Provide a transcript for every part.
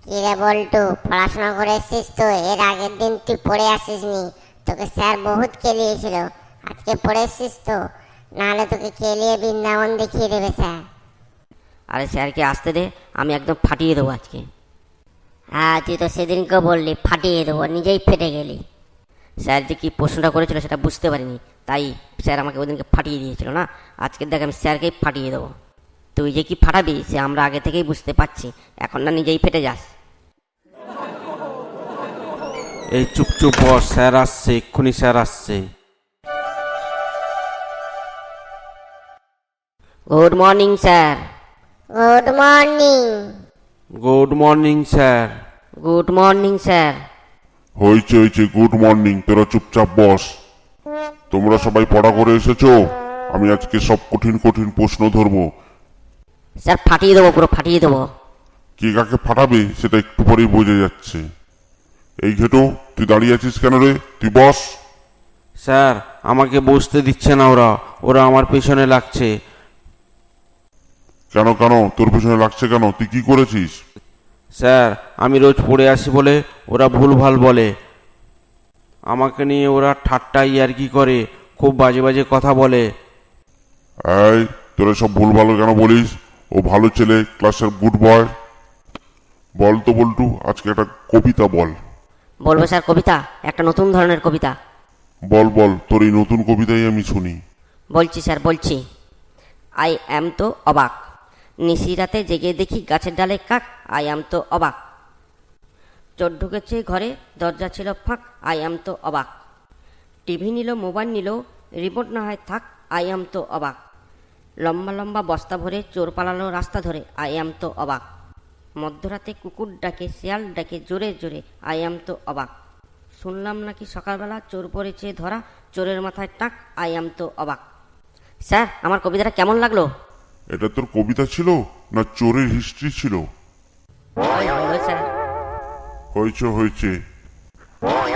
কিরে বল্টু, পড়াশোনা করে এসছিস তো? এর আগের দিন তুই পড়ে আসিসনি, তোকে স্যার বহুত কেলিয়েছিল। আজকে পড়ে এসছিস তো? নাহলে তোকে কেলিয়ে বৃন্দাবন দেখিয়ে দেবে স্যার। আরে স্যারকে আসতে দে, আমি একদম ফাটিয়ে দেবো আজকে। হ্যাঁ, তুই তো সেদিনকে বললি ফাটিয়ে দেবো, নিজেই ফেটে গেলি। স্যার যে কী প্রশ্নটা করেছিল সেটা বুঝতে পারিনি, তাই স্যার আমাকে ওদিনকে ফাটিয়ে দিয়েছিল না। আজকে দেখ আমি স্যারকেই ফাটিয়ে দেবো। তুই যে কি ফাটাবি সে আমরা আগে থেকেই বুঝতে পারছি, এখন না নিজেই ফেটে যাস। এই চুপ চুপ বস, স্যার আসছে, এক্ষুনি স্যার আসছে। Good morning sir. Good morning. Good morning sir. Good morning sir. হয়েছে হয়েছে, গুড মর্নিং। তোরা চুপচাপ বস। তোমরা সবাই পড়া করে এসেছো? আমি আজকে সব কঠিন কঠিন প্রশ্ন ধরবো। স্যার ফাটিয়ে দেবো, পুরো ফাটিয়ে দেবো। কে কাকে ফাটাবে সেটা একটু পরেই বোঝা যাচ্ছে। এই ঘেটো, তুই দাঁড়িয়ে আছিস কেন রে? তুই বস। স্যার আমাকে বসতে দিচ্ছে না, ওরা ওরা আমার পেছনে লাগছে। কেন কেন তোর পেছনে লাগছে কেন? তুই কি করেছিস? স্যার আমি রোজ পড়ে আসি বলে ওরা ভুলভাল বলে। আমাকে নিয়ে ওরা ঠাট্টা ইয়ার্কি করে, খুব বাজে বাজে কথা বলে। এই, তোরা সব ভুল ভালো কেন বলিস? ও ভালো ছেলে, ক্লাসের গুড বয়। বল তো বল্টু, আজকে একটা কবিতা বল। বলবো স্যার কবিতা, একটা নতুন ধরনের কবিতা। বল বল, তোর এই নতুন কবিতাই আমি শুনি। বলছি স্যার বলছি। আই অ্যাম তো অবাক, নিশি রাতে জেগে দেখি গাছের ডালে কাক। আই অ্যাম তো অবাক। চোর ঢুকেছে ঘরে, দরজা ছিল ফাঁক। আই অ্যাম তো অবাক। টিভি নিল, মোবাইল নিল, রিমোট না হয় থাক। আই অ্যাম তো অবাক। লম্বা লম্বা বস্তা ভরে চোর পালালো রাস্তা ধরে। আই অ্যাম তো অবাক। মধ্যরাতে কুকুর ডাকে, শিয়াল ডাকে জোরে জোরে। আই অ্যাম তো অবাক। শুনলাম নাকি সকালবেলা চোর পড়েছে ধরা, চোরের মাথায় টাক। আই অ্যাম তো অবাক। স্যার আমার কবিতাটা কেমন লাগলো? এটা তোর কবিতা ছিল না চোরের হিস্ট্রি ছিল? স্যার হয়েছে হয়েছে,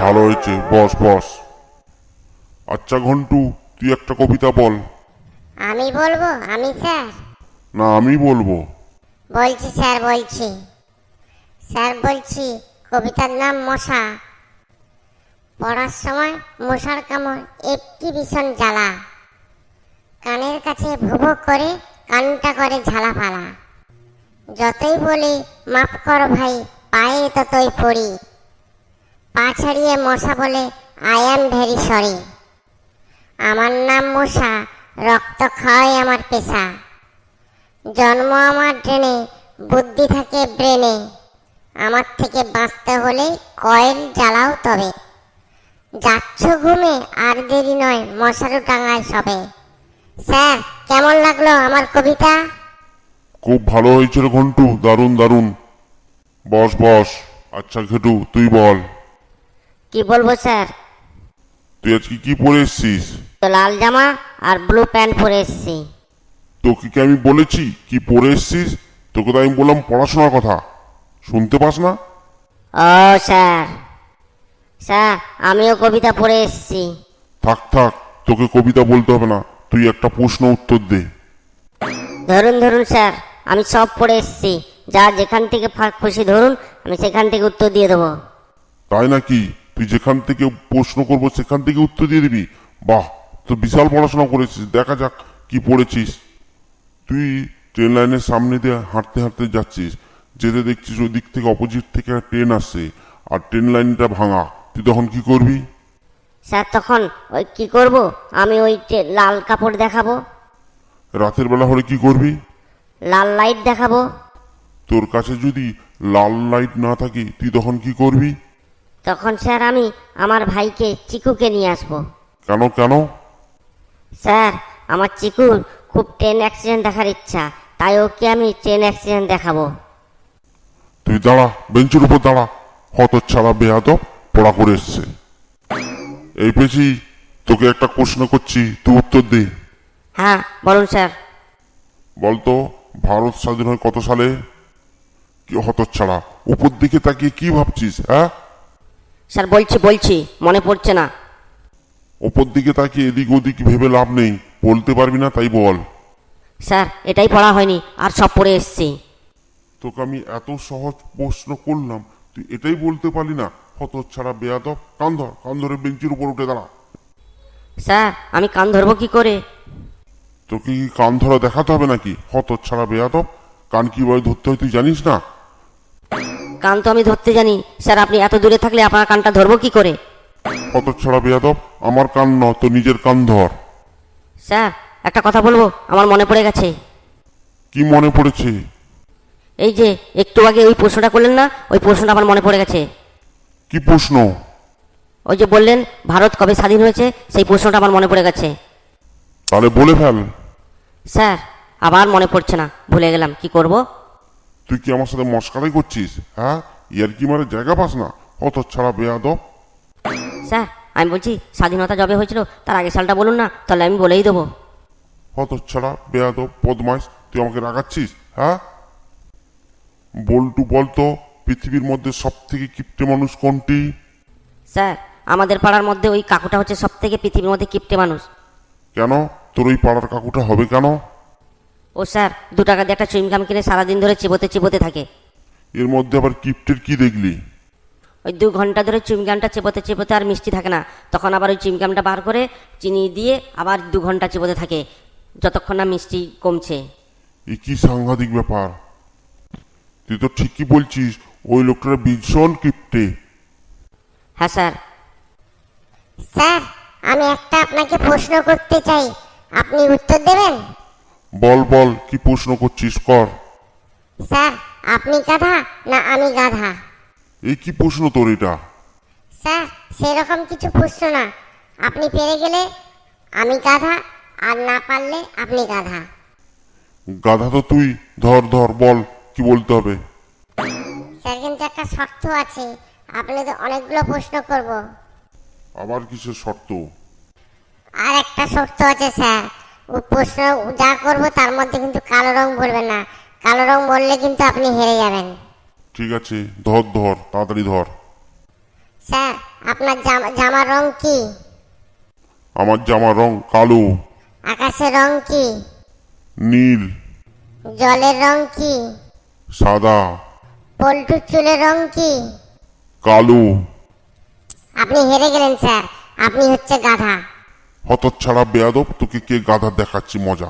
ভালো হয়েছে। বস বস। আচ্ছা ঘন্টু, তুই একটা কবিতা বল। আমি বলবো? আমি স্যার? না, আমি বলবো। বলছি স্যার, বলছি। স্যার বলছি, কবিতার নাম মশা। পড়ার সময় মশার কামড় একটি ভীষণ জ্বালা। কানের কাছে ভুভু করে, কানটা করে ঝালাপালা। যতই বলি মাফ কর ভাই, পায়ে ততই পড়ি। পা ছাড়িয়ে মশা বলে আই অ্যাম ভেরি সরি। আমার নাম মশা, রক্ত খাওয়াই আমার পেশা। জন্ম আমার ট্রেনে, বুদ্ধি থাকে ব্রেনে। আমার থেকে বাঁচতে হলে কয়েল জ্বালাও তবে। যাচ্ছ ঘুমে আর দেরি নয়, মশারু টাঙায় সবে। স্যার কেমন লাগলো আমার কবিতা? খুব ভালো হয়েছিল ঘন্টু, দারুণ দারুণ। বস বস। আচ্ছা ঘেটু, তুই বল। কি বলবো স্যার? তুই আজকে কি পরে এসছিস? তো লাল জামা আর ব্লু প্যান্ট পরে এসছি। তোকে কি আমি বলেছি কি পরে এসছিস? তোকে তো আমি বললাম পড়াশোনার কথা, শুনতে পাস না? ও স্যার, স্যার আমিও কবিতা পড়ে এসছি। থাক থাক, তোকে কবিতা বলতে হবে না, তুই একটা প্রশ্ন উত্তর দে। ধরুন ধরুন স্যার, আমি সব পড়ে এসছি। যা যেখান থেকে খুশি ধরুন, আমি সেখান থেকে উত্তর দিয়ে দেবো। তাই নাকি? তুই যেখান থেকে প্রশ্ন করবো সেখান থেকে উত্তর দিয়ে দিবি? বাহ, তো বিশাল পড়াশোনা করেছিস। দেখা যাক কি পড়েছিস। তুই ট্রেন লাইনের সামনে দিয়ে হাঁটতে হাঁটতে যাচ্ছিস, যেতে দেখছিস ওই দিক থেকে অপোজিট থেকে ট্রেন আসছে, আর ট্রেন লাইনটা ভাঙা। তুই তখন কি করবি? স্যার তখন ওই কি করব, আমি ওই লাল কাপড় দেখাবো। রাতের বেলা হলে কি করবি? লাল লাইট দেখাবো। তোর কাছে যদি লাল লাইট না থাকে তুই তখন কি করবি? তখন স্যার আমি আমার ভাইকে চিকুকে নিয়ে আসবো। কেন কেন? স্যার আমার চিকুর খুব ট্রেন অ্যাক্সিডেন্ট দেখার ইচ্ছা, তাই ওকে আমি ট্রেন অ্যাক্সিডেন্ট দেখাবো। তুই দাঁড়া, বেঞ্চের উপর দাঁড়া। হতচ্ছাড়া বেয়াদব, পড়া করে এসছে। এই পেছি, তোকে একটা প্রশ্ন করছি, তুই উত্তর দে। হ্যাঁ বলুন স্যার। বলতো ভারত স্বাধীন হয় কত সালে? কি হতচ্ছাড়া, উপর দিকে তাকিয়ে কি ভাবছিস? হ্যাঁ, স্যার বলছি বলছি, মনে পড়ছে না। উপর দিকে তাকিয়ে এদিক ওদিক ভেবে লাভ নেই, বলতে পারবি না তাই বল। স্যার এটাই পড়া হয়নি, আর সব পড়ে এসছি। তোকে আমি এত সহজ প্রশ্ন করলাম, তুই এটাই বলতে পারলি না? হতচ্ছাড়া বেয়াদব, কান ধরে বেঞ্চির উপর উঠে দাঁড়া। স্যার আমি কান ধরবো কি করে? তোকে কি কান ধরা দেখাতে হবে নাকি? হতচ্ছাড়া বেয়াদব, কান কিভাবে ধরতে হয় তুই জানিস না? কান তো আমি ধরতে জানি স্যার, আপনি এত দূরে থাকলে আপনার কানটা ধরবো কি করে? হতচ্ছাড়া বেয়াদব, আমার কান ন, তো নিজের কান ধর। স্যার একটা কথা বলবো, আমার মনে পড়ে গেছে। কি মনে পড়েছে? এই যে একটু আগে ওই প্রশ্নটা করলেন না, ওই প্রশ্নটা আমার মনে পড়ে গেছে। কি প্রশ্ন? ওই যে বললেন ভারত কবে স্বাধীন হয়েছে, সেই প্রশ্নটা আমার মনে পড়ে গেছে। তাহলে বলে ফেল। স্যার আবার মনে পড়ছে না, ভুলে গেলাম, কি করব? তুই কি আমার সাথে মস্কারাই করছিস? হ্যাঁ, ইয়ার কি মারে জায়গা পাস না? হতচ্ছাড়া বেয়াদব। স্যার আমি বলছি স্বাধীনতা যবে হয়েছিল তার আগের সালটা বলুন না, তাহলে আমি বলেই দেবো। হতচ্ছাড়া বেয়াদব বদমাইশ, তুই আমাকে রাগাচ্ছিস? হ্যাঁ, বল্টু বলতো পৃথিবীর মধ্যে সব থেকে কিপ্টে মানুষ কোনটি? স্যার আমাদের পাড়ার মধ্যে ওই কাকুটা হচ্ছে সব থেকে পৃথিবীর মধ্যে কিপ্টে মানুষ। কেন? তোর ওই পাড়ার কাকুটা হবে কেন? ও স্যার 2 টাকা দিয়ে একটা চুইংগাম কিনে সারাদিন ধরে চিবোতে চিবোতে থাকে। এর মধ্যে আবার কিপ্টের কি দেখলি? ওই 2 ঘন্টা ধরে চুইংগামটা চিবোতে চিবোতে আর মিষ্টি থাকে না, তখন আবার ওই চুইংগামটা বার করে চিনি দিয়ে আবার 2 ঘন্টা চিবোতে থাকে, যতক্ষণ না মিষ্টি কমছে। এ কি সাংঘাতিক ব্যাপার! তুই তো ঠিকই বলছিস, ওই লোকটার ভীষণ কিপ্টে। হ্যাঁ স্যার। স্যার আমি একটা আপনাকে প্রশ্ন করতে চাই, আপনি উত্তর দেবেন? বল বল, কি প্রশ্ন করছিস, কর। স্যার আপনি গাধা না আমি গাধা? এই কি প্রশ্ন তোর এটা? স্যার সেরকম কিছু প্রশ্ন না, আপনি পেরে গেলে আমি গাধা, আর না পারলে আপনি গাধা। গাধা তো তুই। ধর ধর, বল কি বলতে হবে। স্যার কিন্তু একটা শর্ত আছে, আপনাদের অনেকগুলো প্রশ্ন করব। আবার কিসের শর্ত? আর একটা শর্ত আছে স্যার, ও প্রশ্ন যা করব তার মধ্যে কিন্তু কালো রং বলবেন না, কালো রং বললে কিন্তু আপনি হেরে যাবেন। ঠিক আছে, ধর ধর, তাড়াতাড়ি ধর। স্যার আপনার জামার রং কি? আমার জামার রং কালো। আকাশের রং কি? নীল। জলের রং কি? সাদা। পল্টুর চুলের রং কি? কালো। আপনি হেরে গেলেন স্যার, আপনি হচ্ছে গাধা। হতচ্ছাড়া বেয়াদব, তোকে কে গাধা দেখাচ্ছি মজা।